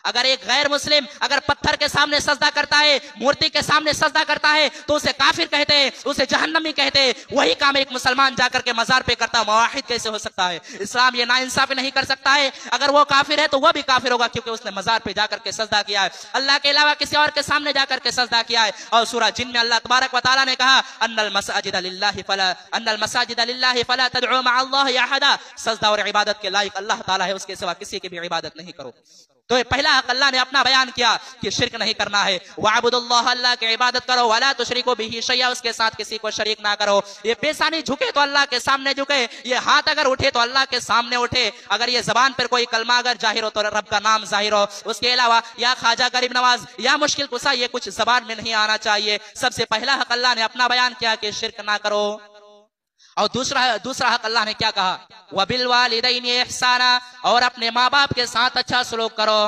اگر ایک غیر مسلم اگر پتھر کے سامنے سجدہ کرتا ہے، مورتی کے سامنے سجدہ کرتا ہے تو اسے کافر کہتے ہیں، اسے جہنمی کہتے ہیں۔ وہی کام ایک مسلمان جا کر کے مزار پہ کرتا ہے، موحد کیسے ہو سکتا ہے؟ اسلام یہ ناانصافی نہیں کر سکتا ہے۔ اگر وہ کافر ہے تو وہ بھی کافر ہوگا، کیونکہ اس نے مزار پہ جا کر کے سجدہ کیا ہے، اللہ کے علاوہ کسی اور کے سامنے جا کر کے سجدہ کیا ہے۔ اور سورہ جن میں اللہ تبارک و تعالیٰ نے کہا ان المساجد للہ فلا تدعوا مع اللہ احدا، سجدہ اور عبادت کے لائق اللہ تعالیٰ ہے، اس کے سوا کسی کی بھی عبادت نہیں کرو۔ تو پہلا حق اللہ نے اپنا بیان کیا کہ شرک نہیں کرنا ہے، وَاعْبُدُوا اللَّهَ، اللہ کی عبادت کرو، وَلَا تُشْرِكُوا بِهِ شَيْئًا، اس کے ساتھ کسی کو شریک نہ کرو۔ یہ پیشانی جھکے تو اللہ کے سامنے جھکے، یہ ہاتھ اگر اٹھے تو اللہ کے سامنے اٹھے، اگر یہ زبان پر کوئی کلمہ اگر ظاہر ہو تو رب کا نام ظاہر ہو، اس کے علاوہ یا خواجہ غریب نواز یا مشکل کشا یہ کچھ زبان میں نہیں آنا چاہیے۔ سب سے پہلا حق اللہ نے اپنا بیان کیا کہ شرک نہ کرو۔ اور دوسرا حق اللہ نے کیا کہا؟ وَبِالْوَالِدَيْنِ إِحْسَانًا، اور اپنے ماں باپ کے ساتھ اچھا سلوک کرو۔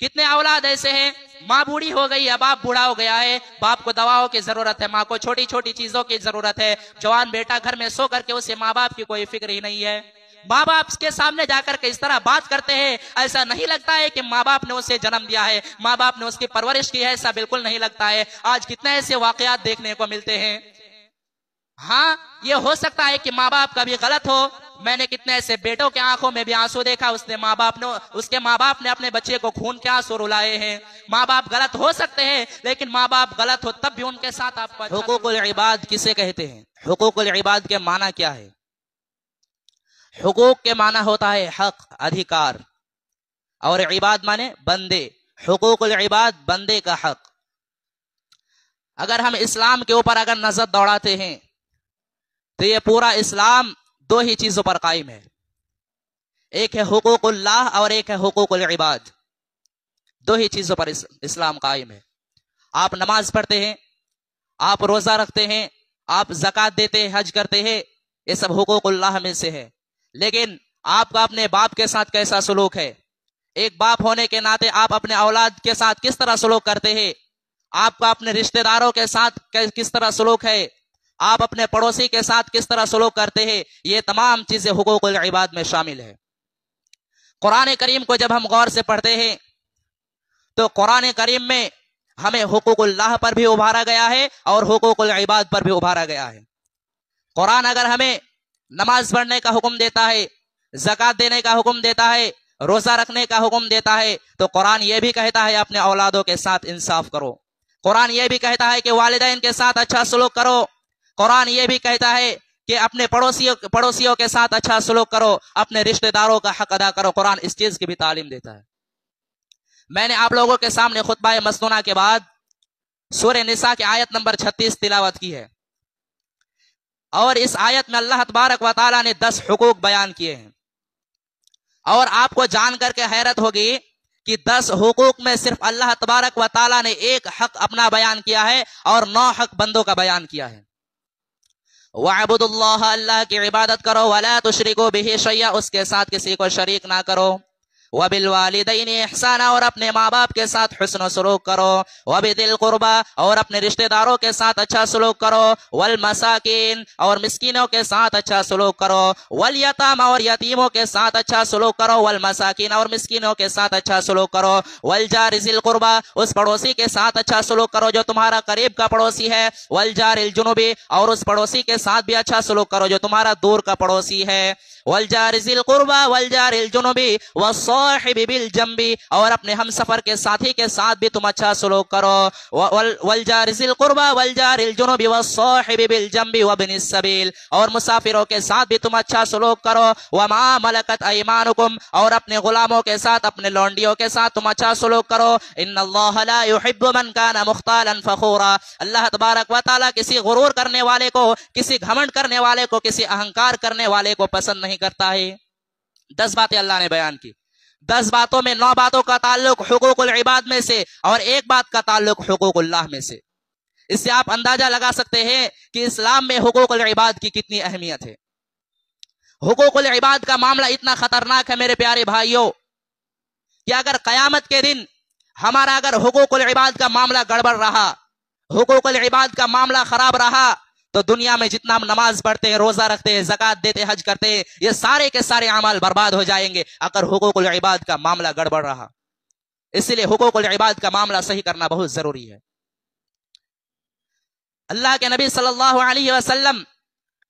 کتنے اولاد ایسے ہیں ماں بوڑھی ہو گئی ہے، باپ بوڑھا ہو گیا ہے، باپ کو دواؤں کی ضرورت ہے، ماں کو چھوٹی چھوٹی چیزوں کی ضرورت ہے، جوان بیٹا گھر میں سو کر کے اسے ماں باپ کی کوئی فکر ہی نہیں ہے۔ ماں باپ کے سامنے جا کر کے اس طرح بات کرتے ہیں، ایسا نہیں لگتا ہے کہ ماں باپ نے اسے جنم دیا ہے، ماں باپ نے اس کی پرورش کی ہے، ایسا بالکل نہیں لگتا ہے۔ آج کتنے ایسے واقعات دیکھنے کو ملتے ہیں۔ ہاں یہ ہو سکتا ہے کہ ماں باپ کا بھی غلط ہو، میں نے کتنے ایسے بیٹوں کے آنکھوں میں بھی آنسو دیکھا، اس کے ماں باپ نے اپنے بچے کو خون کے آنسو رلائے ہیں۔ ماں باپ غلط ہو سکتے ہیں، لیکن ماں باپ غلط ہو تب بھی ان کے ساتھ آپ کو حقوق العباد کسے کہتے ہیں؟ حقوق العباد کے معنی کیا ہے؟ حقوق کے معنی ہوتا ہے حق، ادھیکار، اور عباد مانے بندے۔ حقوق العباد بندے کا حق۔ اگر ہم اسلام کے اوپر اگر نظر دوڑاتے ہیں تو یہ پورا اسلام دو ہی چیزوں پر قائم ہے، ایک ہے حقوق اللہ اور ایک ہے حقوق العباد۔ دو ہی چیزوں پر اسلام قائم ہے۔ آپ نماز پڑھتے ہیں، آپ روزہ رکھتے ہیں، آپ زکوٰۃ دیتے ہیں، حج کرتے ہیں، یہ سب حقوق اللہ میں سے ہے۔ لیکن آپ کا اپنے باپ کے ساتھ کیسا سلوک ہے؟ ایک باپ ہونے کے ناطے آپ اپنے اولاد کے ساتھ کس طرح سلوک کرتے ہیں؟ آپ کا اپنے رشتہ داروں کے ساتھ کس طرح سلوک ہے؟ آپ اپنے پڑوسی کے ساتھ کس طرح سلوک کرتے ہیں؟ یہ تمام چیزیں حقوق العباد میں شامل ہے۔ قرآن کریم کو جب ہم غور سے پڑھتے ہیں تو قرآن کریم میں ہمیں حقوق اللہ پر بھی ابھارا گیا ہے اور حقوق العباد پر بھی ابھارا گیا ہے۔ قرآن اگر ہمیں نماز پڑھنے کا حکم دیتا ہے، زکوٰۃ دینے کا حکم دیتا ہے، روزہ رکھنے کا حکم دیتا ہے، تو قرآن یہ بھی کہتا ہے اپنے اولادوں کے ساتھ انصاف کرو۔ قرآن یہ بھی کہتا ہے کہ والدین کے ساتھ اچھا سلوک کرو۔ قرآن یہ بھی کہتا ہے کہ اپنے پڑوسیوں کے ساتھ اچھا سلوک کرو، اپنے رشتہ داروں کا حق ادا کرو۔ قرآن اس چیز کی بھی تعلیم دیتا ہے۔ میں نے آپ لوگوں کے سامنے خطبہ مسنونہ کے بعد سورہ نساء کی آیت نمبر 36 تلاوت کی ہے، اور اس آیت میں اللہ تبارک و تعالیٰ نے 10 حقوق بیان کیے ہیں، اور آپ کو جان کر کے حیرت ہوگی کہ 10 حقوق میں صرف اللہ تبارک و تعالیٰ نے ایک حق اپنا بیان کیا ہے اور 9 حق بندوں کا بیان کیا ہے۔ وَاعْبُدُوا اللَّهَ، اللہ کی عبادت کرو، وَلَا تُشْرِكُوا بِهِ شَيْئًا، اس کے ساتھ کسی کو شریک نہ کرو۔ وَبِالْوَالِدَيْنِ إِحْسَانًا، اور اپنے ماں باپ کے ساتھ حسن و سلوک کرو۔ وَبِذِي الْقُرْبَىٰ، اور اپنے رشتہ داروں کے ساتھ اچھا سلوک کرو۔ وَالْمَسَاكِينِ، اور مسکینوں کے ساتھ اچھا سلوک کرو۔ وَالْيَتَامَىٰ، اور یتیموں کے ساتھ اچھا سلوک کرو۔ وَالْمَسَاكِينَ، اور مسکینوں کے ساتھ اچھا سلوک کرو۔ وَالْجَارِ ذِي الْقُرْبَىٰ، اس پڑوسی کے ساتھ اچھا سلوک کرو جو تمہارا قریب کا پڑوسی ہے۔ وَالْجَارِ الْجُنُبِ، اور اس پڑوسی کے ساتھ بھی اچھا سلوک کرو جو تمہارا دور کا پڑوسی ہے۔ وَالْجَارِ ذِي الْقُرْبَىٰ وَالْجَارِ الْجُنُبِ وَالصَّاحِبِ بِالْجَنبِ، اور اپنے ہم سفر کے ساتھی کے ساتھ بھی تم اچھا سلوک کرو۔ وَالْجَارِ ذِي الْقُرْبَىٰ وَالْجَارِ الْجُنُبِ وَالصَّاحِبِ بِالْجَنبِ وَابْنِ السَّبِيلِ، اور مسافروں کے ساتھ بھی تم اچھا سلوک کرو۔ وَمَا مَلَكَتْ أَيْمَانُكُمْ، اور اپنے غلاموں کے ساتھ، اپنے لونڈیوں کے ساتھ تم اچھا سلوک کرو۔ إِنَّ اللَّهَ لَا يُحِبُّ مَنْ كَانَ مُخْتَالًا فَخُورًا، اللہ تبارک و تعالیٰ کسی غرور کرنے والے کو، کسی گھمنڈ کرنے والے کو، کسی اہنکار کرنے والے کو پسند نہیں کرتا ہے۔ 10 باتیں اللہ نے بیان کی۔ 10 باتوں میں 9 باتوں کا تعلق حقوق العباد میں سے اور ایک بات کا تعلق حقوق اللہ میں سے۔ اس سے آپ اندازہ لگا سکتے ہیں کہ اسلام میں حقوق العباد کی کتنی اہمیت ہے۔ حقوق العباد کا معاملہ اتنا خطرناک ہے میرے پیارے بھائیوں کہ اگر قیامت کے دن ہمارا اگر حقوق العباد کا معاملہ گڑبڑ رہا، حقوق العباد کا معاملہ خراب رہا، تو دنیا میں جتنا ہم نماز پڑھتے ہیں، روزہ رکھتے ہیں، زکوٰۃ دیتے ہیں، حج کرتے ہیں، یہ سارے کے سارے اعمال برباد ہو جائیں گے اگر حقوق العباد کا معاملہ گڑبڑ رہا۔ اس لیے حقوق العباد کا معاملہ صحیح کرنا بہت ضروری ہے۔ اللہ کے نبی صلی اللہ علیہ وسلم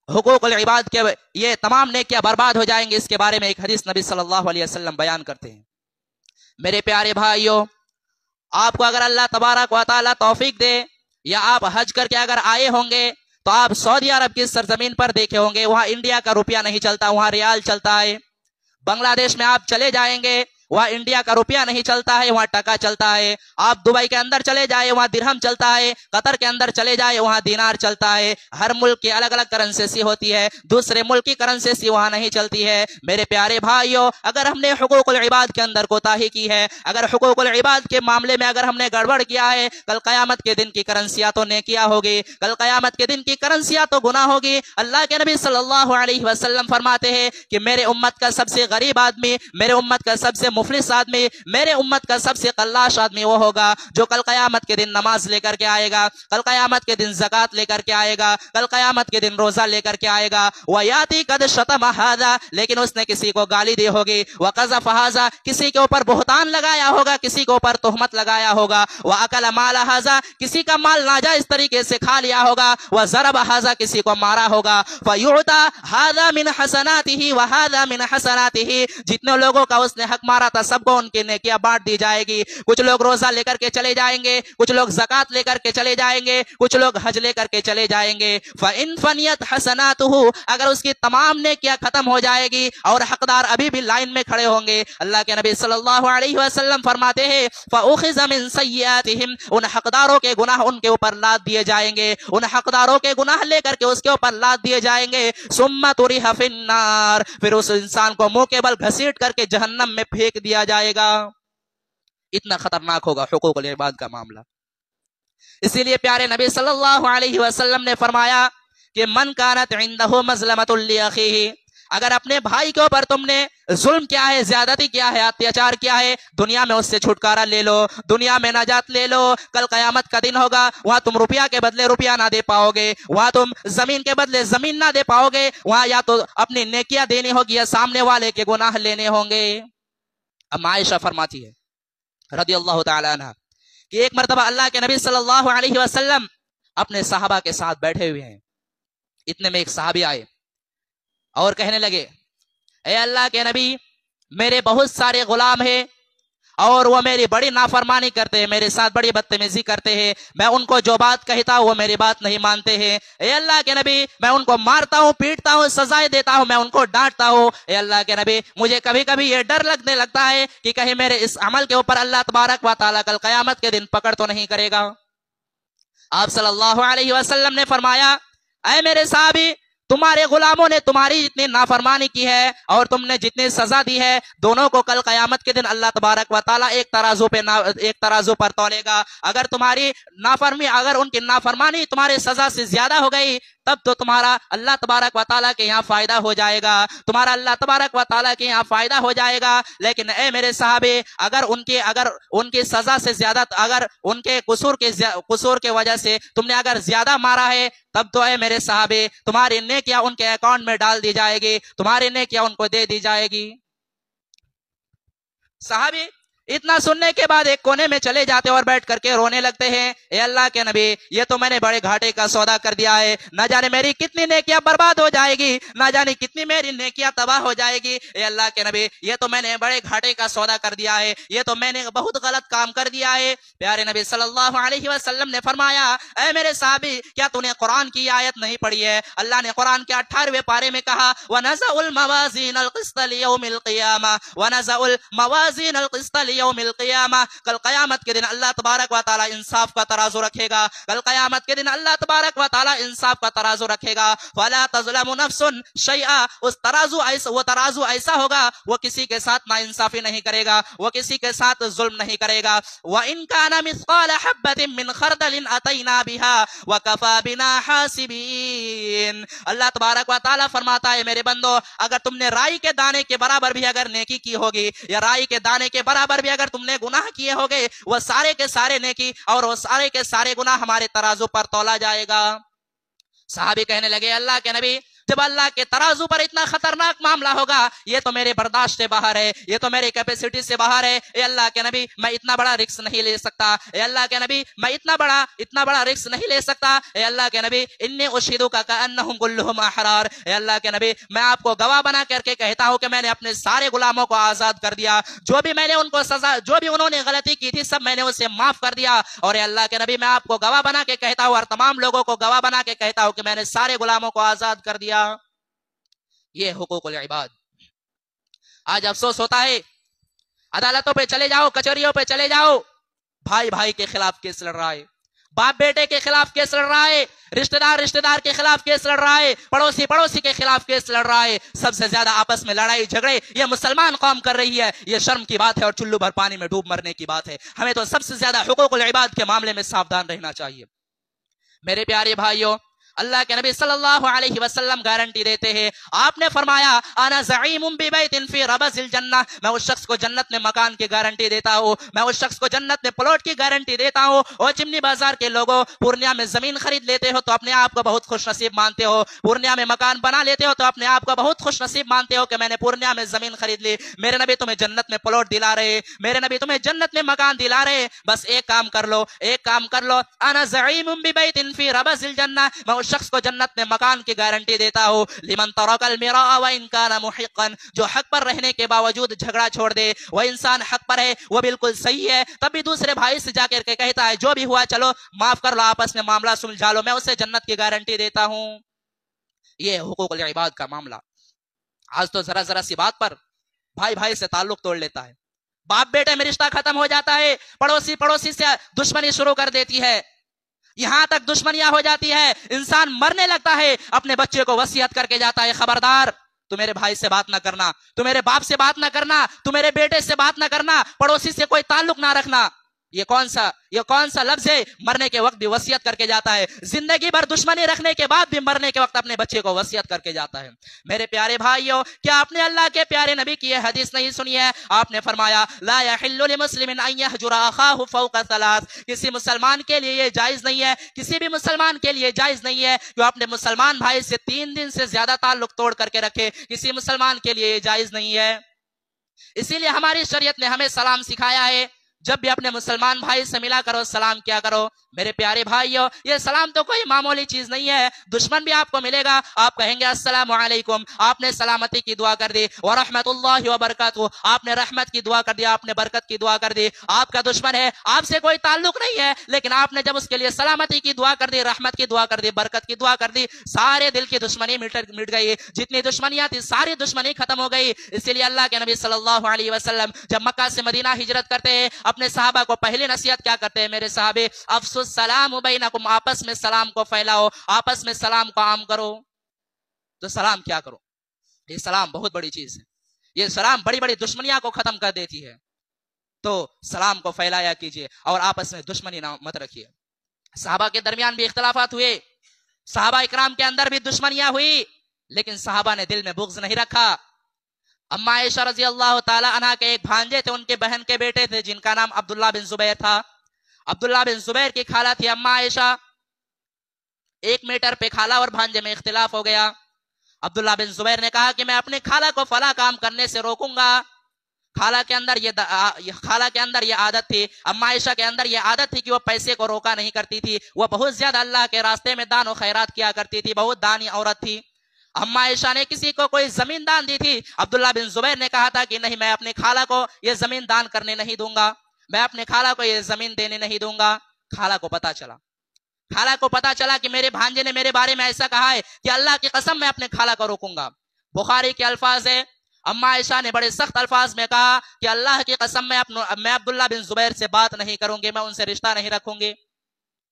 حقوق العباد کے یہ تمام نیکیاں برباد ہو جائیں گے، اس کے بارے میں ایک حدیث نبی صلی اللہ علیہ وسلم بیان کرتے ہیں۔ میرے پیارے بھائیوں، آپ کو اگر اللہ تبارک و تعالی توفیق دے یا آپ حج کر کے اگر آئے ہوں گے تو آپ سعودی عرب کی سرزمین پر دیکھے ہوں گے، وہاں انڈیا کا روپیہ نہیں چلتا، وہاں ریال چلتا ہے۔ بنگلہ دیش میں آپ چلے جائیں گے، وہاں انڈیا کا روپیہ نہیں چلتا ہے، وہاں ٹکا چلتا ہے۔ آپ دبئی کے اندر چلے جائے، وہاں درہم چلتا ہے۔ قطر کے اندر چلے جائے، وہاں دینار چلتا ہے۔ ہر ملک کی الگ الگ کرنسی ہوتی ہے، دوسرے ملک کی کرنسی وہاں نہیں چلتی ہے۔ میرے پیارے بھائیوں، اگر ہم نے حقوق العباد کے اندر کوتاہی کی ہے، اگر حقوق العباد کے معاملے میں اگر ہم نے گڑبڑ کیا ہے، کل قیامت کے دن کی کرنسیاں تو نیکیاں ہوگی، کل قیامت کے دن کی کرنسیاں تو گناہ ہوگی۔ اللہ کے نبی صلی اللہ علیہ وسلم فرماتے ہیں کہ میرے امت کا سب سے غریب آدمی، میرے امت کا سب سے مفلس آدمی، میرے امت کا سب سے قلاش آدمی وہ ہوگا جو کل قیامت کے دن نماز لے کر کے آئے گا، کل قیامت کے دن زکوٰۃ لے کر کے آئے گا، کل قیامت کے دن روزہ لے کر کے آئے گا۔ وَيَأْتِي قَدْ شَتَمَ هَذَا، لیکن اس نے کسی کو گالی دی ہوگی، وَقَذَفَ هَذَا، کسی کے اوپر بہتان لگایا ہوگا، کسی کے اوپر تہمت لگایا ہوگا، وَأَكَلَ مَالَ هَذَا، کسی کا مال ناجائز طریقے سے کھا لیا ہوگا، وَضَرَبَ هَذَا، کسی کو مارا ہوگا، فَيُعْطَى هَذَا مِنْ حَسَنَاتِهِ وَهَذَا مِنْ حَسَنَاتِهِ، جتنے لوگوں کا اس نے حق مارا تھا سب کو ان کی نیکیاں بانٹ دی جائے گی۔ کچھ لوگ روزہ لے کر کے چلے جائیں گے، کچھ لوگ زکوٰۃ لے کر کے چلے جائیں گے، کچھ لوگ حج لے کر کے چلے جائیں گے۔ فَإِنْ فَنِيَتْ حَسَنَاتُهُ، اگر اس کی تمام نیکیاں ختم ہو جائے گی اور حقدار ابھی بھی لائن میں کھڑے ہوں گے، اللہ کے نبی صلی اللہ علیہ وسلم فرماتے ہیں فَأُخِذَ مِنْ سَيِّئَاتِهِمْ، ان حقداروں کے گناہ ان کے اوپر لاد دیے جائیں گے، ان حقداروں کے گناہ لے کر کے اس کے اوپر لاد دیے جائیں گے۔ ثُمَّ طُرِحَ فِي النَّارِ، پھر اس انسان کو منہ کے بل گھسیٹ کر کے جہنم میں پھینک دیا جائے گا۔ اتنا خطرناک ہوگا حقوق العباد کا معاملہ۔ اسی لیے پیارے نبی صلی اللہ علیہ وسلم نے فرمایا کہ من کانت عندہ مظلمۃ لاخیہ، اگر اپنے بھائی کے اوپر تم نے ظلم کیا ہے، زیادتی کیا ہے، اتیاچار کیا ہے، دنیا میں اس سے چھٹکارا لے لو، دنیا میں نجات لے لو۔ کل قیامت کا دن ہوگا، وہاں تم روپیہ کے بدلے روپیہ نہ دے پاؤ گے، وہاں تم زمین کے بدلے زمین نہ دے پاؤ گے، وہاں یا تو اپنی نیکیاں دینی ہوگی یا سامنے والے کے گناہ لینے ہوں گے۔ اب عائشہ فرماتی ہے رضی اللہ تعالی عنہ کہ ایک مرتبہ اللہ کے نبی صلی اللہ علیہ وسلم اپنے صحابہ کے ساتھ بیٹھے ہوئے ہیں، اتنے میں ایک صحابی آئے اور کہنے لگے اے اللہ کے نبی، میرے بہت سارے غلام ہیں اور وہ میری بڑی نافرمانی کرتے ہیں، میرے ساتھ بڑی بدتمیزی کرتے ہیں، میں ان کو جو بات کہتا ہوں وہ میری بات نہیں مانتے ہیں۔ اے اللہ کے نبی، میں ان کو مارتا ہوں، پیٹتا ہوں، سزائیں دیتا ہوں، میں ان کو ڈانٹتا ہوں۔ اے اللہ کے نبی، مجھے کبھی کبھی یہ ڈر لگنے لگتا ہے کہ کہیں میرے اس عمل کے اوپر اللہ تبارک و تعالیٰ کل قیامت کے دن پکڑ تو نہیں کرے گا۔ آپ صلی اللہ علیہ وسلم نے فرمایا اے میرے صحابی، تمہارے غلاموں نے تمہاری جتنی نافرمانی کی ہے اور تم نے جتنی سزا دی ہے، دونوں کو کل قیامت کے دن اللہ تبارک و تعالیٰ ایک ترازو پر تولے گا۔ اگر تمہاری نافرمانی، اگر ان کی نافرمانی تمہارے سزا سے زیادہ ہو گئی تب تو تمہارا اللہ تبارک و تعالیٰ کے یہاں فائدہ ہو جائے گا، تمہارا اللہ تبارک و تعالیٰ کے یہاں فائدہ ہو جائے گا۔ لیکن اے میرے صحابے، اگر ان کی سزا سے زیادہ، اگر ان کے قصور کے وجہ سے تم نے اگر زیادہ مارا ہے تب تو اے میرے صحابے، تمہاری نیکیاں ان کے اکاؤنٹ میں ڈال دی جائے گی، تمہاری نیکیاں ان کو دے دی جائے گی۔ صحابی اتنا سننے کے بعد ایک کونے میں چلے جاتے اور بیٹھ کر کے رونے لگتے ہیں اے اللہ کے نبی، یہ تو میں نے بڑے گھاٹے کا سودا کر دیا ہے، نہ جانے میری کتنی نیکیاں برباد ہو جائے گی، نہ جانے کتنی میری نیکیاں تباہ ہو جائے گی۔ اے اللہ کے نبی، یہ تو میں نے بڑے گھاٹے کا سودا کر دیا ہے، یہ تو میں نے بہت غلط کام کر دیا ہے۔ پیارے نبی صلی اللہ علیہ وسلم نے فرمایا اے میرے صحابی، کیا تو نے قرآن کی آیت نہیں پڑھی ہے؟ اللہ نے قرآن کے 18ویں پارے میں کہا وَنَزَعُ الْمَوَازِينَ الْقِسْطَ لِيَوْمِ الْقِيَامَةِ وَنَزَعُ الْمَوَازِينَ الْقِسْطَ لِيَوْمِ الْقِيَامَةِ، کل قیامت کے دن اللہ تبارک و تعالیٰ انصاف کا ترازو رکھے گا، کل قیامت کے دن اللہ تبارک و تعالیٰ انصاف کا ترازو رکھے گا۔ فَلَا تَظْلَمُ نَفْسٌ شَيْئًا، وہ ترازو ایسا ہوگا وہ کسی کے ساتھ ناانصافی نہیں کرے گا، وہ کسی کے ساتھ ظلم نہیں کرے گا۔ وَإِن كَانَ مِثْقَالَ حَبَّةٍ مِّنْ خَرْدَلٍ أَتَيْنَا بِهَا وَكَفَى بِنَا حَاسِبِينَ، اللہ تبارک و تعالیٰ فرماتا ہے میرے بندو، اگر تم نے رائی کے دانے کے برابر بھی اگر نیکی کی ہوگی یا رائی کے دانے کے برابر بھی اگر تم نے گناہ کیے ہوگے، وہ سارے کے سارے نیکی اور وہ سارے کے سارے گناہ ہمارے ترازو پر تولا جائے گا۔ صحابی کہنے لگے اللہ کے نبی، जब अल्लाह के तराजू पर इतना खतरनाक मामला होगा, ये तो मेरे बर्दाश्त से बाहर है, ये तो मेरी कैपेसिटी से बाहर है, ए अल्लाह के नबी मैं इतना बड़ा रिस्क नहीं ले सकता, ए अल्लाह के नबी मैं इतना बड़ा रिस्क नहीं ले सकता, ए अल्लाह के नबी इन्नी उशीदुका कअन्नहुम कुल्लुहुम अहरार, ए अल्लाह के नबी मैं आपको गवाह बना करके कहता हूं कि मैंने अपने सारे गुलामों को आजाद कर दिया, जो भी मैंने उनको सजा, जो भी उन्होंने गलती की थी सब मैंने उसे माफ कर दिया, और ए अल्लाह के नबी मैं आपको गवाह बना के कहता हूं और तमाम लोगों को गवाह बना के कहता हूं कि मैंने सारे गुलामों को आजाद कर दिया। ये हुकूकुल इबाद। आज अफसोस होता है, अदालतों पे चले जाओ, कचहरियों पे चले जाओ, भाई भाई के खिलाफ केस लड़ रहा है, बाप बेटे के खिलाफ केस लड़ रहा है, रिश्तेदार के खिलाफ केस लड़ रहा है, पड़ोसी के खिलाफ केस लड़ रहा है। सबसे ज्यादा आपस में लड़ाई झगड़े ये मुसलमान कौम कर रही है। ये शर्म की बात है और चुल्लू भर पानी में डूब मरने की बात है। हमें तो सबसे ज्यादा हुकूकुल इबाद के मामले में सावधान रहना चाहिए। मेरे प्यारे भाइयों, अल्लाह के नबी सल्लल्लाहु अलैहि वसल्लम गारंटी देते हैं, आपने फरमाया अना ज़ईमुम बिबैतिन फी रबज़िल जन्नह, मैं उस शख्स को जन्नत में मकान की गारंटी देता हूँ, मैं उस शख्स को जन्नत में प्लॉट की गारंटी देता हूँ। और चिमनी बाजार के लोगों, पूर्णिया में जमीन खरीद लेते हो तो अपने आप को बहुत खुश नसीब मानते हो, पूर्णिया में मकान बना लेते हो तो अपने आप को बहुत खुश नसीब मानते हो कि मैंने पूर्णिया में जमीन खरीद ली। मेरे नबी तुम्हें जन्नत में प्लॉट दिला रहे, मेरे नबी तुम्हें जन्नत में मकान दिला रहे, बस एक काम कर लो, अना ज़ईमुम बिबैतिन फी रबज़िल जन्नह, मैं उस शख्स को जन्नत में मकान की गारंटी देता हूँ। लिमन तरकल मिरा व इन काना मुहिqqन, जो हक पर रहने के बावजूद झगड़ा छोड़ दे, वह इंसान हक पर है, वो बिल्कुल सही है, तब भी दूसरे भाई से जाकर के कहता है जो भी हुआ चलो माफ कर लो, आपस में मामला सुलझा लो, मैं उसे जन्नत की गारंटी देता हूँ। ये हुकूकुल इबाद का मामला। आज तो जरा जरा सी बात पर भाई भाई से ताल्लुक तोड़ लेता है, बाप बेटे में रिश्ता खत्म हो जाता है, पड़ोसी से दुश्मनी शुरू कर देती है, यहां तक दुश्मनियां हो जाती है, इंसान मरने लगता है, अपने बच्चे को वसीयत करके जाता है, खबरदार तू मेरे भाई से बात ना करना, तू मेरे बाप से बात ना करना, तू मेरे बेटे से बात ना करना, पड़ोसी से कोई ताल्लुक ना रखना। ये कौन सा लफ्ज है? मरने के वक्त भी वसीयत करके जाता है, जिंदगी भर दुश्मनी रखने के बाद भी मरने के वक्त अपने बच्चे को वसीयत करके जाता है। मेरे प्यारे भाइयों, क्या आपने अल्लाह के प्यारे नबी की यह हदीस नहीं सुनी है? आपने फरमाया ला यहिल्लु लिमुस्लिमिन अन यहजुरा अखाहु फौका सलास, किसी मुसलमान के लिए ये जायज नहीं है, किसी भी मुसलमान के लिए जायज नहीं है कि अपने मुसलमान भाई से 3 दिन से ज्यादा ताल्लुक तोड़ करके रखे, किसी मुसलमान के लिए ये जायज नहीं है। इसीलिए हमारी शरीयत ने हमें सलाम सिखाया है, जब भी अपने मुसलमान भाई से मिला करो सलाम किया करो। मेरे प्यारे भाइयों, ये सलाम तो कोई मामूली चीज नहीं है, दुश्मन भी आपको मिलेगा, आप कहेंगे अस्सलामु अलैकुम, आपने सलामती की दुआ कर दी, व रहमतुल्लाहि व बरकातहू, आपने रहमत की दुआ कर दी, आपने बरकत की दुआ कर दी। आपका दुश्मन है, आपसे कोई ताल्लुक नहीं है, लेकिन आपने जब उसके लिए सलामती की दुआ कर दी, रहमत की दुआ कर दी, बरकत की दुआ कर दी, सारे दिल की दुश्मनी मिट गई, जितनी दुश्मनियां थी सारी दुश्मनी खत्म हो गई। इसीलिए अल्लाह के नबी सल्लल्लाहु अलैहि वसल्लम जब मक्का से मदीना हिजरत करते हैं, अपने सहाबा को पहली नसीहत क्या करते हैं? मेरे साहबे अफसुस सलाम बैनकुम, आपस में सलाम को फैलाओ, आपस में सलाम को आम करो। तो सलाम क्या करो? ये सलाम बहुत बड़ी चीज है, ये सलाम बड़ी बड़ी दुश्मनियां को खत्म कर देती है। तो सलाम को फैलाया कीजिए और आपस में दुश्मनी ना मत रखिए। सहाबा के दरमियान भी इख्तिलाफात हुए, सहाबा इकराम के अंदर भी दुश्मनियां हुई, लेकिन सहाबा ने दिल में बुग़्ज़ नहीं रखा। अम्मा आयशा रज़ी अल्लाह ताला अन्हा के एक भांजे थे, उनके बहन के बेटे थे जिनका नाम अब्दुल्लाह बिन जुबैर था। अब्दुल्लाह बिन जुबैर की खाला थी अम्मा आयशा। एक मैटर पे खाला और भांजे में इख्तिलाफ हो गया। अब्दुल्लाह बिन जुबैर ने कहा कि मैं अपने खाला को फला काम करने से रोकूंगा। खाला के अंदर ये आदत थी, अम्मा आयशा के अंदर ये आदत थी कि वो पैसे को रोका नहीं करती थी, वो बहुत ज्यादा अल्लाह के रास्ते में दान और खैरात किया करती थी, बहुत दानी औरत थी। अम्मा आयशा ने किसी को कोई जमीन दान दी थी, अब्दुल्लाह बिन जुबैर ने कहा था कि नहीं, मैं अपने खाला को ये जमीन दान करने नहीं दूंगा, मैं अपने खाला को ये जमीन देने नहीं दूंगा। खाला को पता चला कि मेरे भांजे ने मेरे बारे में ऐसा कहा है कि अल्लाह की कसम मैं अपने खाला को रोकूंगा। बुखारी के अल्फाज है, अम्मा आयशा ने बड़े सख्त अल्फाज में कहा कि अल्लाह की कसम मैं अब्दुल्लाह बिन जुबैर से बात नहीं करूंगी, मैं उनसे रिश्ता नहीं रखूंगी।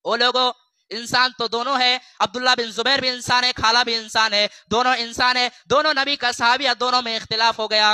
ओ लोगो, इंसान तो दोनों है, अब्दुल्लाह बिन जुबैर भी इंसान है, खाला भी इंसान है, दोनों इंसान है, दोनों नबी का सहाबी, दोनों में इख्तिलाफ हो गया।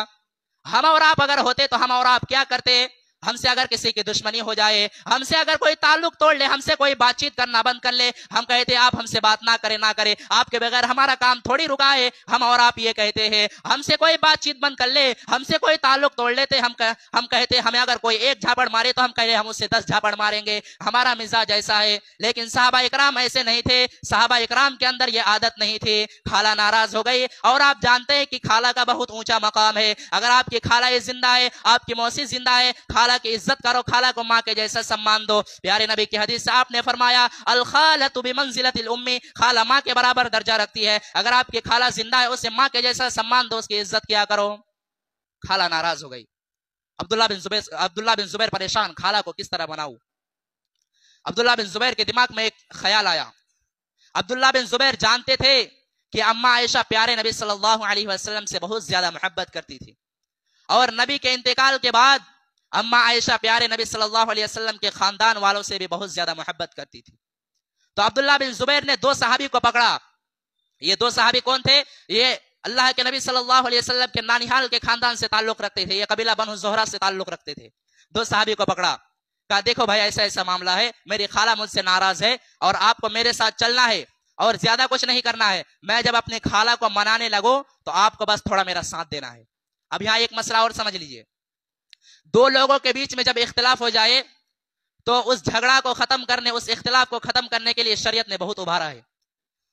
हम और आप अगर होते तो हम और आप क्या करते? हमसे अगर किसी की दुश्मनी हो जाए, हमसे अगर कोई ताल्लुक तोड़ ले, हमसे कोई बातचीत करना बंद कर ले, हम कहते हैं आप हमसे बात ना करें, आपके बगैर हमारा काम थोड़ी रुका है। हम और आप ये कहते हैं, हमसे कोई बातचीत बंद कर ले, हमसे कोई ताल्लुक तोड़ लेते, हम कहते हैं हमें अगर कोई एक झापड़ मारे तो हम कहे हम उससे 10 झापड़ मारेंगे। हमारा मिजाज ऐसा है। लेकिन साहबा इकराम ऐसे नहीं थे। साहबा इकराम के अंदर ये आदत नहीं थी। खाला नाराज हो गई, और आप जानते हैं कि खाला का बहुत ऊंचा मकाम है। अगर आपकी खाला जिंदा है, आपकी मौसी जिंदा है, खाला की इज्जत करो, खाला को माँ के जैसा सम्मान दो। प्यारे नबी की हदीस से आपने फरमाया, अल खालतु बिमंजिलतिल उम्मी, खाला माँ के बराबर दर्जा रखती है। अगर आपकी खाला जिंदा है, उसे माँ के जैसा सम्मान दो, उसकी इज्जत किया करो। खाला नाराज हो गई। अब्दुल्ला बिन जुबैर परेशान, खाला को किस तरह मनाऊं। अब्दुल्ला बिन जुबैर के दिमाग में एक ख्याल आया। अब्दुल्ला बिन जुबैर जानते थे कि अम्मा आयशा प्यारे नबी सल्लल्लाहु अलैहि वसल्लम से बहुत ज्यादा मोहब्बत करती थी, और नबी के इंतकाल के बाद अम्मा आयशा प्यारे नबी सल्लल्लाहु अलैहि वसल्लम के खानदान वालों से भी बहुत ज्यादा मोहब्बत करती थी। तो अब्दुल्ला बिन जुबैर ने 2 सहाबी को पकड़ा। ये 2 सहाबी कौन थे? ये अल्लाह के नबी सल्लल्लाहु अलैहि वसल्लम के नानिहाल के खानदान से ताल्लुक रखते थे। ये कबीला बनु ज़ोहरा से ताल्लुक रखते थे। 2 सहाबी को पकड़ा, कहा देखो भाई ऐसा ऐसा मामला है, मेरी खाला मुझसे नाराज है और आपको मेरे साथ चलना है और ज्यादा कुछ नहीं करना है। मैं जब अपनी खाला को मनाने लगो तो आपको बस थोड़ा मेरा साथ देना है। अब यहाँ एक मसला और समझ लीजिए। 2 लोगों के बीच में जब इख्तिलाफ हो जाए तो उस झगड़ा को खत्म करने, उस इख्तिलाफ को खत्म करने के लिए शरीयत ने बहुत उभारा है।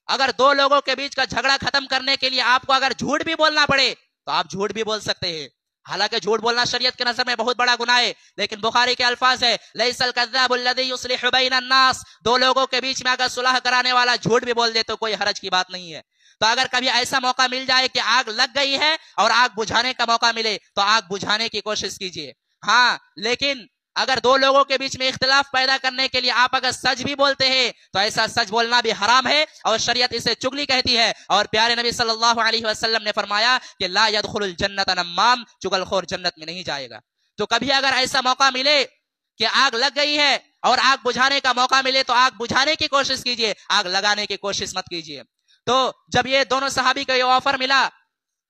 अगर 2 लोगों के बीच का झगड़ा खत्म करने के लिए आपको अगर झूठ भी बोलना पड़े तो आप झूठ भी बोल सकते हैं। हालांकि झूठ बोलना शरीयत के नजर में बहुत बड़ा गुनाह है, लेकिन बुखारी के अल्फाज है, लैसल कज़्ज़ाबु अल्लज़ी युस्लिहु बैनन नास। 2 लोगों के बीच में अगर सुलह कराने वाला झूठ भी बोल दे तो कोई हरज की बात नहीं है। तो अगर कभी ऐसा मौका मिल जाए कि आग लग गई है और आग बुझाने का मौका मिले तो आग बुझाने की कोशिश कीजिए। हाँ, लेकिन अगर 2 लोगों के बीच में इख्तिलाफ पैदा करने के लिए आप अगर सच भी बोलते हैं तो ऐसा सच बोलना भी हराम है और शरीयत इसे चुगली कहती है। और प्यारे नबी सल्लल्लाहु अलैहि वसल्लम ने फरमाया कि ला यदखुलुल जन्नत नम्माम, चुगलखोर जन्नत में नहीं जाएगा। तो कभी अगर ऐसा मौका मिले कि आग लग गई है और आग बुझाने का मौका मिले तो आग बुझाने की कोशिश कीजिए, आग लगाने की कोशिश मत कीजिए। तो जब ये दोनों सहाबी को ये ऑफर मिला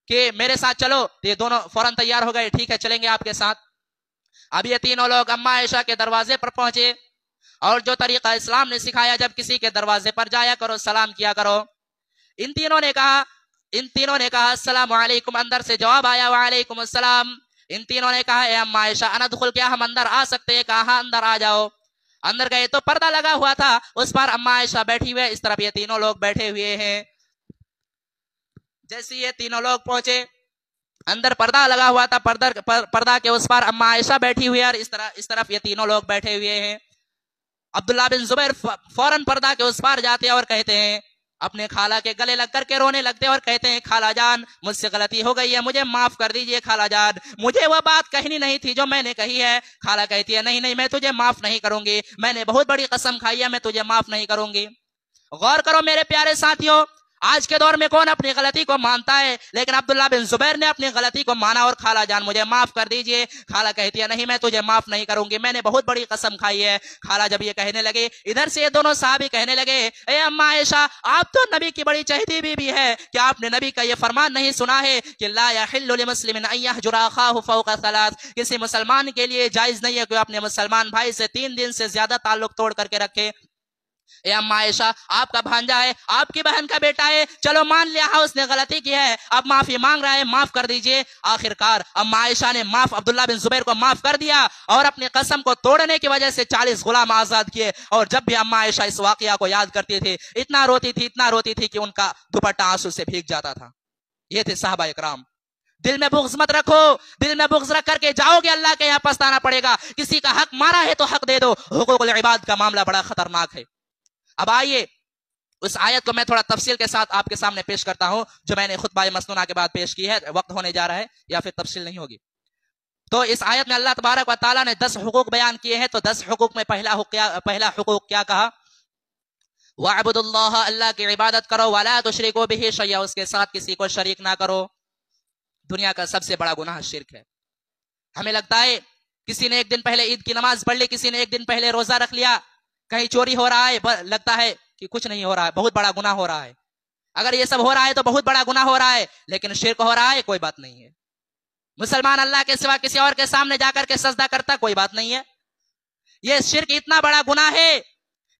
कि मेरे साथ चलो, तो ये दोनों फौरन तैयार हो गए, ठीक है चलेंगे आपके साथ। अब ये तीनों लोग अम्मा आयशा के दरवाजे पर पहुंचे और जो तरीका इस्लाम ने सिखाया, जब किसी के दरवाजे पर जाया करो, सलाम किया करो। इन तीनों ने कहा अस्सलामु अलैकुम, अंदर से जवाब आया वालेकुम अस्सलाम। इन तीनों ने कहा ए अम्मा आयशा अनदखुल, क्या हम अंदर आ सकते हैं? कहा अंदर आ जाओ। अंदर गए तो पर्दा लगा हुआ था, उस पर अम्मा आयशा बैठी हुई है, इस तरफ ये तीनों लोग बैठे हुए हैं। जैसे ये तीनों लोग पहुंचे, अंदर पर्दा लगा हुआ था, पर्दा के उस पार अम्मा आयशा बैठी हुई है और इस तरफ ये तीनों लोग बैठे हुए हैं। अब्दुल्ला बिन जुबैर फौरन पर्दा के उस पार जाते हैं और कहते हैं, अपने खाला के गले लग करके रोने लगते हैं और कहते हैं खाला जान मुझसे गलती हो गई है, मुझे माफ कर दीजिए खाला जान, मुझे वह बात कहनी नहीं थी जो मैंने कही है। खाला कहती है नहीं मैं तुझे माफ नहीं करूंगी, मैंने बहुत बड़ी कसम खाई है, मैं तुझे माफ नहीं करूंगी। गौर करो मेरे प्यारे साथियों, आज के दौर में कौन अपनी गलती को मानता है? लेकिन अब्दुल्ला बिन जुबैर ने अपनी गलती को माना और खाला जान मुझे माफ कर दीजिए। खाला कहती है नहीं मैं तुझे माफ नहीं करूंगी, मैंने बहुत बड़ी कसम खाई है। खाला जब ये कहने लगे, इधर से ये दोनों साहबी कहने लगे, ए अम्मा आयशा आप तो नबी की बड़ी चहेती बीबी है, क्या आपने नबी का ये फरमान नहीं सुना है कि ला यहिल्लु लिमुस्लिमिन अन यहजुरा अखाहु फौका सलास, किसी मुसलमान के लिए जायज नहीं है कि अपने मुसलमान भाई से 3 दिन से ज्यादा ताल्लुक तोड़ करके रखे। ए अम्मा आयशा आपका भांजा है, आपकी बहन का बेटा है, चलो मान लिया है उसने गलती की है, अब माफी मांग रहा है, माफ कर दीजिए। आखिरकार अम्मा आयशा ने अब्दुल्ला बिन जुबैर को माफ कर दिया और अपनी कसम को तोड़ने की वजह से 40 गुलाम आजाद किए। और जब भी अम्मा आयशा इस वाकया को याद करती थी इतना रोती थी कि उनका दुपट्टा आंसू से भीग जाता था। ये थे साहबा इकराम। दिल में बुग़्ज़ मत रखो, दिल में बुग़्ज़ रख करके जाओगे अल्लाह के यहाँ पछताना पड़ेगा। किसी का हक मारा है तो हक दे दो, हुकूकुल इबाद का मामला बड़ा खतरनाक है। अब आइए उस आयत को मैं थोड़ा तफसील के साथ आपके सामने पेश करता हूं जो मैंने खुतबा मसनूना के बाद पेश की है। वक्त होने जा रहा है या फिर तफसील नहीं होगी। तो इस आयत में अल्लाह तबारक व तआला ने 10 हुकूक बयान किए हैं। तो 10 हुकूक में पहला हुकूक क्या कहा? वअबुदुल्लाह, अल्लाह की इबादत करो, वला तुशरिकू बिही शैया, उसके साथ किसी को शरीक ना करो। दुनिया का सबसे बड़ा गुनाह शिर्क है। हमें लगता है किसी ने एक दिन पहले ईद की नमाज पढ़ ली, किसी ने एक दिन पहले रोजा रख लिया, कहीं चोरी हो रहा है, लगता है कि कुछ नहीं हो रहा है, बहुत बड़ा गुनाह हो रहा है। अगर ये सब हो रहा है तो बहुत बड़ा गुनाह हो रहा है, लेकिन शिर्क हो रहा है कोई बात नहीं है। मुसलमान अल्लाह के सिवा किसी और के सामने जाकर के सजदा करता, कोई बात नहीं है। ये शिर्क इतना बड़ा गुनाह है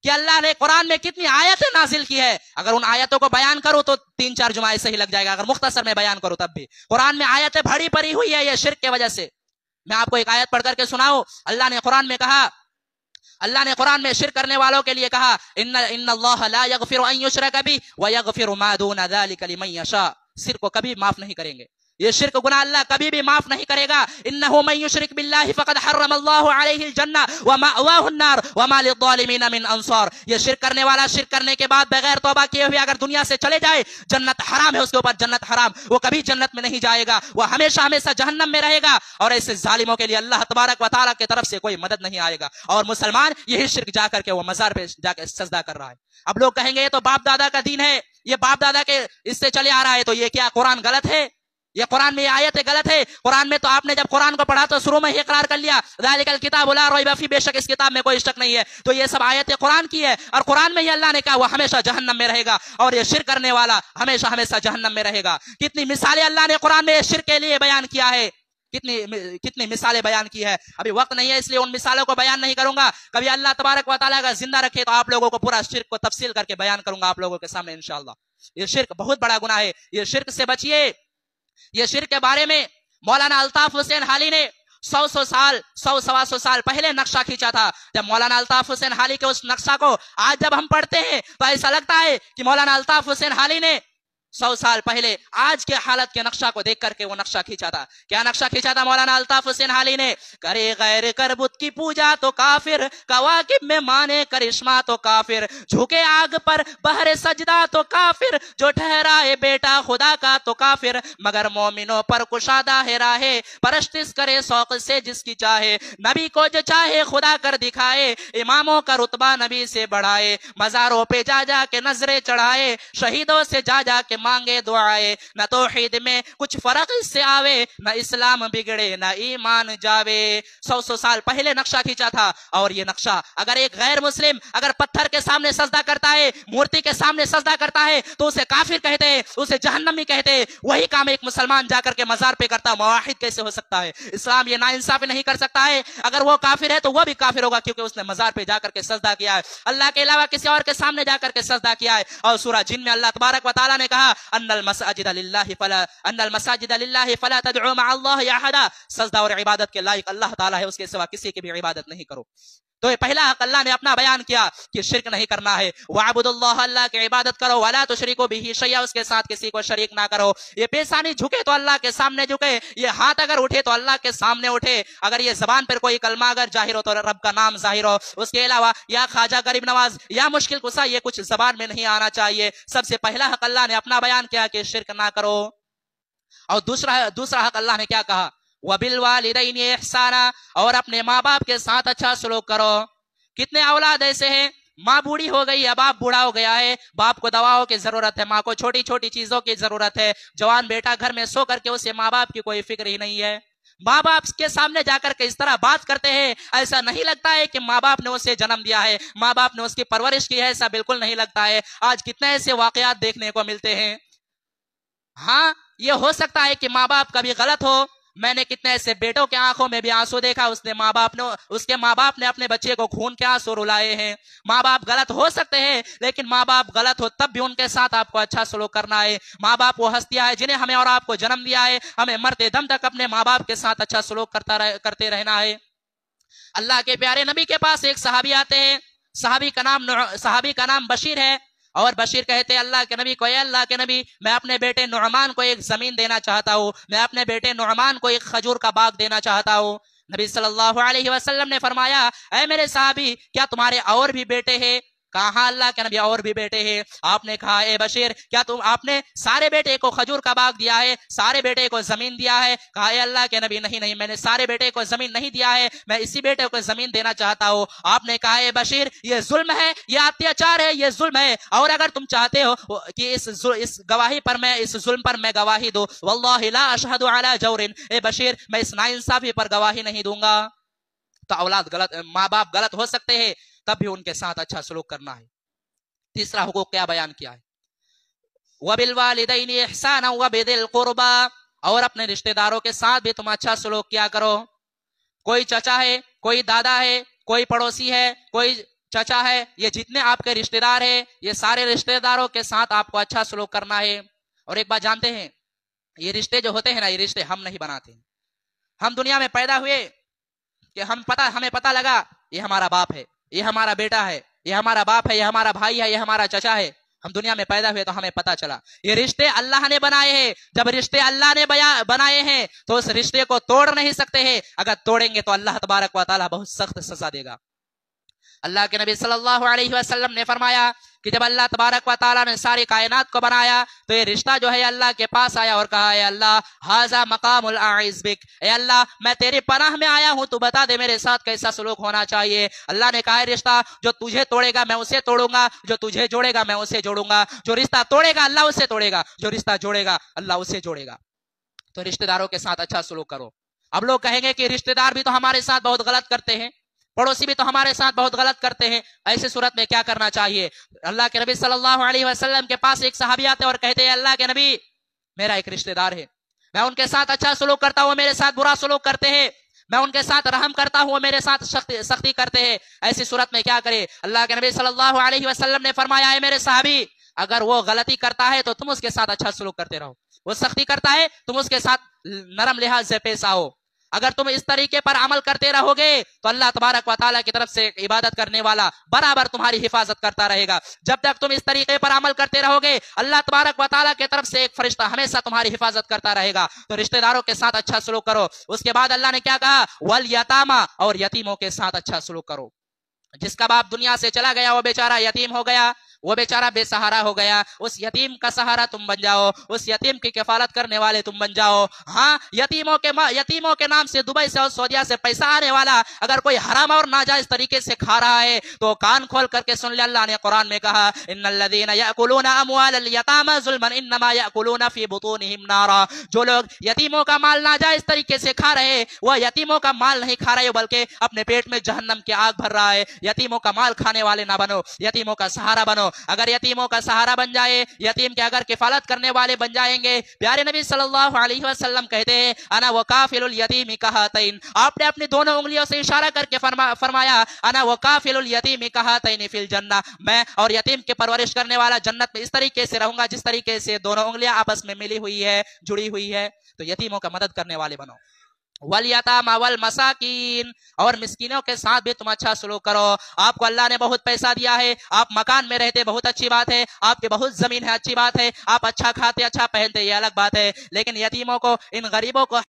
कि अल्लाह ने कुरान में कितनी आयतें नाजिल की है। अगर उन आयतों को बयान करूं तो 3-4 जुमा ऐसे ही लग जाएगा, अगर मुख्तसर में बयान करूं तब भी। कुरान में आयतें भरी पड़ी हुई है ये शिर्क के वजह से। मैं आपको एक आयत पढ़ करके सुनाऊं। अल्लाह ने कुरान में कहा, अल्लाह ने कुरान में शिर्क करने वालों के लिए कहा, इन्नल्लाह ला यगफिरु अन युशरक बिही व यगफिरु मा दूना ज़ालिका लिमन यशा। शिर्क को कभी माफ नहीं करेंगे, ये शिर्क गुनाह अल्लाह कभी भी माफ नहीं करेगा। इन्नहु मन युशरिक बिल्लाहि फक़द हर्रमल्लाहु अलैहिल जन्नह व मअवाहुन नार व मा लिज़्ज़ालिमीन मिन अंसार। ये शिर्क करने वाला शिर्क करने के बाद बगैर तौबा किए हुए अगर दुनिया से चले जाए, जन्नत हराम है उसके ऊपर, जन्नत हराम, वो कभी जन्नत में नहीं जाएगा, वो हमेशा हमेशा जहन्नम में रहेगा। और ऐसे जालिमों के लिए अल्लाह तबारक व तआला की तरफ से कोई मदद नहीं आएगा। और मुसलमान यही शिर्क जाकर के वो मजार पे जाकर सजदा कर रहा है। अब लोग कहेंगे ये तो बाप दादा का दीन है, ये बाप दादा के इससे चले आ रहा है, तो ये क्या कुरान गलत है? ये कुरान में ये आयत गलत है। कुरान में तो आपने जब कुरान को पढ़ा तो शुरू में ही इकरार कर लिया, ज़ालिकल किताबु ला रैब फीह, बेशक इस किताब में कोई शक नहीं है। तो ये सब आयतें कुरान की है और कुरान में ही अल्लाह ने कहा वो हमेशा जहन्नम में रहेगा और ये शिर्क करने वाला हमेशा हमेशा जहन्नम में रहेगा। कितनी मिसालें अल्लाह ने कुरान में शिर्क के लिए बयान किया है, कितनी मिसालें बयान की है। अभी वक्त नहीं है इसलिए उन मिसालों को बयान नहीं करूंगा। कभी अल्लाह तबारक व तआला का जिंदा रखे तो आप लोगों को पूरा शिर्क को तफसील करके बयान करूंगा आप लोगों के सामने इंशाअल्लाह। ये शिर्क बहुत बड़ा गुनाह है, ये शिर्क से बचिए। ये शिर्क के बारे में मौलाना अल्ताफ हुसैन हाली ने 100-125 साल पहले नक्शा खींचा था। जब मौलाना अल्ताफ हुसैन हाली के उस नक्शा को आज जब हम पढ़ते हैं तो ऐसा लगता है कि मौलाना अल्ताफ हुसैन हाली ने 100 साल पहले आज के हालत के नक्शा को देख करके वो नक्शा खींचा था। क्या नक्शा खींचा था मौलाना अल्ताफ हुसैन हाली ने? करे गैर कर बुत की पूजा तो काफिर, कवाकिब में माने करिश्मा तो काफिर, झुके आग पर बहरे सजदा तो काफिर, जो ठहराए बेटा खुदा का तो काफिर, मगर मोमिनों पर कुशादा है राहे, परस्तिश करे शौक से जिसकी चाहे, नबी को जो चाहे खुदा कर दिखाए, इमामों का रुतबा नबी से बढ़ाए, मजारों पे जा जा के नजरे चढ़ाए, शहीदों से जा जा के मांगे दुआए, न तौहीद में कुछ फर्क इससे आवे, न इस्लाम बिगड़े न ईमान जावे। 100 साल पहले नक्शा खींचा था। और ये नक्शा अगर एक गैर मुस्लिम अगर पत्थर के सामने सजदा करता है, मूर्ति के सामने सजदा करता है तो उसे काफिर कहते हैं, उसे जहन्नमी कहते हैं। वही काम एक मुसलमान जाकर के मजार पे करता, मुवाहिद कैसे हो सकता है? इस्लाम ये नाइंसाफी नहीं कर सकता है। अगर वो काफिर है तो वह भी काफिर होगा क्योंकि उसने मजार पे जाकर के सजदा किया है, अल्लाह के अलावा किसी और के सामने जाकर के सजदा किया है। और सूरह जिन में अल्लाह तबारक व तआला ने कहा अन्नल मसाजिद लिल्लाहि फला तदउ मअ अल्लाहि अहदा, सजदा और इबादत के लायक अल्लाह ताला है, उसके सिवा किसी की भी इबादत नहीं करो। तो ये पहला हक अल्लाह ने अपना बयान किया कि शिर्क नहीं करना है। वअबुदुल्लाह, अल्लाह की इबादत करो, वला तुशरिकू बिही शैया, उसके साथ किसी को शरीक ना करो। ये पेशानी झुके तो अल्लाह के सामने झुके, ये हाथ अगर उठे तो अल्लाह के सामने उठे, अगर ये जबान पर कोई कलमा अगर जाहिर हो तो रब का नाम जाहिर हो, उसके अलावा या ख्वाजा गरीब नवाज या मुश्किल कुसा ये कुछ जबान में नहीं आना चाहिए। सबसे पहला हक अल्लाह ने अपना बयान किया कि शिर्क ना करो। और दूसरा हक अल्लाह ने क्या कहा? वबिल वालिदैनि इहसाना, और अपने माँ बाप के साथ अच्छा सलूक करो। कितने औलाद ऐसे हैं, माँ बूढ़ी हो गई है, बाप बूढ़ा हो गया है, बाप को दवाओं की जरूरत है, माँ को छोटी छोटी चीजों की जरूरत है, जवान बेटा घर में सो करके उसे माँ बाप की कोई फिक्र ही नहीं है। माँ बाप के सामने जाकर के इस तरह बात करते हैं, ऐसा नहीं लगता है कि माँ बाप ने उसे जन्म दिया है, माँ बाप ने उसकी परवरिश की है, ऐसा बिल्कुल नहीं लगता है। आज कितने ऐसे वाकयात देखने को मिलते हैं। हाँ, ये हो सकता है कि माँ बाप कभी गलत हो। मैंने कितने ऐसे बेटों के आंखों में भी आंसू देखा, उसके माँ बाप ने अपने बच्चे को खून के आंसू रुलाए हैं। माँ बाप गलत हो सकते हैं, लेकिन माँ बाप गलत हो तब भी उनके साथ आपको अच्छा सलूक करना है। माँ बाप वो हस्तियां है जिन्हें हमें और आपको जन्म दिया है, हमें मरते दम तक अपने माँ बाप के साथ अच्छा सलूक करते रहना है। अल्लाह के प्यारे नबी के पास एक सहाबी आते हैं, सहाबी का नाम बशीर है। और बशीर कहते अल्लाह के नबी को, अल्लाह के नबी, मैं अपने बेटे नुअमान को एक जमीन देना चाहता हूँ, मैं अपने बेटे नुअमान को एक खजूर का बाग देना चाहता हूँ। नबी सल्लल्लाहु अलैहि वसल्लम ने फरमाया, ऐ मेरे साहबी, क्या तुम्हारे और भी बेटे हैं? कहा अल्लाह के नबी और भी बेटे हैं। आपने कहा, ए बशीर, क्या आपने सारे बेटे को खजूर का बाग दिया है, सारे बेटे को जमीन दिया है? कहा, ए अल्लाह के नबी, नहीं, मैंने सारे बेटे को जमीन नहीं दिया है, मैं इसी बेटे को जमीन देना चाहता हूँ। आपने कहा, ए बशीर, ये जुल्म है, ये अत्याचार है, ये जुल्म है, और अगर तुम चाहते हो कि इस गवाही पर मैं, इस जुल्म पर मैं गवाही दूं, वल्लाहि ला अशहदु अला जौरिन, ए बशीर, मैं इस नाइंसाफी पर गवाही नहीं दूंगा। तो औलाद गलत, माँ बाप गलत हो सकते हैं, तब भी उनके साथ अच्छा सलूक करना है। तीसरा हुकूक क्या बयान किया है? वबिल वालिदैनि इहसाना वबिदिल कुर्बा, اور اپنے رشتے داروں کے ساتھ بھی تم اچھا سلوک کیا کرو. کوئی چچا ہے, کوئی دادا ہے, کوئی پڑوسی ہے, کوئی چچا ہے, یہ جتنے آپ کے رشتے دار ہیں, یہ سارے رشتے داروں کے ساتھ آپ کو اچھا سلوک کرنا ہے. اور ایک بات جانتے ہیں, یہ رشتے جو ہوتے ہیں نا, یہ رشتے ہم نہیں بناتے. ہم دنیا میں پیدا ہوئے کہ ہمیں پتا لگا یہ ہمارا باپ ہے, یہ ہمارا بیٹا ہے, یہ ہمارا باپ ہے, یہ ہمارا بھائی ہے, یہ ہمارا چچا ہے. ہم دنیا میں پیدا ہوئے تو ہمیں پتا چلا یہ رشتے اللہ نے بنائے ہیں. جب رشتے اللہ نے بنائے ہیں تو اس رشتے کو توڑ نہیں سکتے ہیں. اگر توڑیں گے تو اللہ تبارک و تعالی بہت سخت سزا دے گا. اللہ کے نبی صلی اللہ علیہ وسلم نے فرمایا کہ جب اللہ تبارک و تعالیٰ نے ساری کائنات کو بنایا تو یہ رشتہ جو ہے اللہ کے پاس آیا اور کہا, اے اللہ ھذا مقام الاعز بک, اے اللہ میں تیری پناہ میں آیا ہوں, تو بتا دے میرے ساتھ کیسا سلوک ہونا چاہیے. اللہ نے کہا رشتہ جو تجھے توڑے گا میں اسے توڑوں گا, جو تجھے جوڑے گا میں اسے جوڑوں گا. جو رشتہ توڑے گا اللہ اسے توڑے گا, جو رشتہ جوڑے گا اللہ اسے جوڑے گا. تو رشتے داروں کے ساتھ اچھا سلوک کرو. اب لوگ کہیں گے کہ رشتے دار بھی تو ہمارے ساتھ بہت غلط کرتے ہیں, پڑوسی بھی تو ہمارے ساتھ بہت غلط کرتے ہیں. ایسی صورت میں کیا کرنا چاہیے؟ اللہ کے نبی صلی اللہ علیہ وسلم کے پاس ایک صحابی آتے اور کہتے ہیں, اللہ کے نبی میرا ایک رشتہ دار ہے, میں ان کے ساتھ اچھا سلوک کرتا ہوں, میرے ساتھ برا سلوک کرتے ہیں, میں ان کے ساتھ رحم کرتا ہوں, میرے ساتھ سختی کرتے ہیں. ایسی صورت میں کیا کرے؟ اللہ کے نبی صلی اللہ علیہ وسلم نے فرمایا, اے میرے صحابی اگر وہ غلطی کرتا ہے تو تم اس کے ساتھ اچھا سلوک کرتے رہو, وہ سختی کرتا ہے تم اس کے ساتھ نرم لحاظ سے پیش آؤ. اگر تم اس طریقے پر عمل کرتے رہو گے تو اللہ تبارک و تعالیٰ کی طرف سے عبادت کرنے والا برابر تمہاری حفاظت کرتا رہے گا. جب تک تم اس طریقے پر عمل کرتے رہو گے اللہ تبارک و تعالیٰ کی طرف سے ایک فرشتہ ہمیشہ تمہاری حفاظت کرتا رہے گا. تو رشتہ داروں کے ساتھ اچھا سلوک کرو. اس کے بعد اللہ نے کیا کہا, والیتاما, اور یتیموں کے ساتھ اچھا سلوک کرو. جس کا باپ دنیا سے چلا گیا وہ بیچارہ یتیم ہو گیا, وہ بیچارہ بے سہارا ہو گیا, اس یتیم کا سہارا تم بن جاؤ, اس یتیم کی کفالت کرنے والے تم بن جاؤ. ہاں, یتیموں کے نام سے دبئی سے اور سعودیہ سے پیسہ آنے والا اگر کوئی حرام اور ناجائز طریقے سے کھا رہا ہے تو کان کھول کر کے سن لے. اللہ نے قرآن میں کہا, ان الذین یاکلون اموال الیتامی ظلما انما یاکلون فی بطونہم نارا. جو لوگ یتیموں کا مال ناجائز طریقے سے کھا رہے ہیں وہ یتیموں کا مال نہیں کھا رہے بلکہ اپنے پیٹ میں جہنم کی آگ بھر رہا ہے. یتیموں کا مال کھانے والے نہ بنو, یتیموں کا سہارا بنو. اگر یتیموں کا سہارا بن جائے, یتیم کے اگر کفالت کرنے والے بن جائیں گے, پیارے نبی صلی اللہ علیہ وسلم کہتے ہیں, انا وکافل الیتیم کہاتین. آپ نے اپنی دونوں انگلیوں سے اشارہ کر کے فرمایا, انا وکافل الیتیم کہاتین فی الجنہ, میں اور یتیم کی پرورش کرنے والا جنت میں اس طریقے سے رہوں گا جس طریقے سے دونوں انگلیاں آپس میں ملی ہوئی ہے, جڑی ہوئی ہے. تو یتیموں کا مدد کرنے والے بنو. والیتاما والمساکین, اور مسکینوں کے ساتھ بھی تم اچھا سلوک کرو. آپ کو اللہ نے بہت پیسہ دیا ہے, آپ مکان میں رہتے بہت اچھی بات ہے, آپ کی بہت زمین ہے اچھی بات ہے, آپ اچھا کھاتے اچھا پہنتے یہ الگ بات ہے, لیکن یتیموں کو, ان غریبوں کو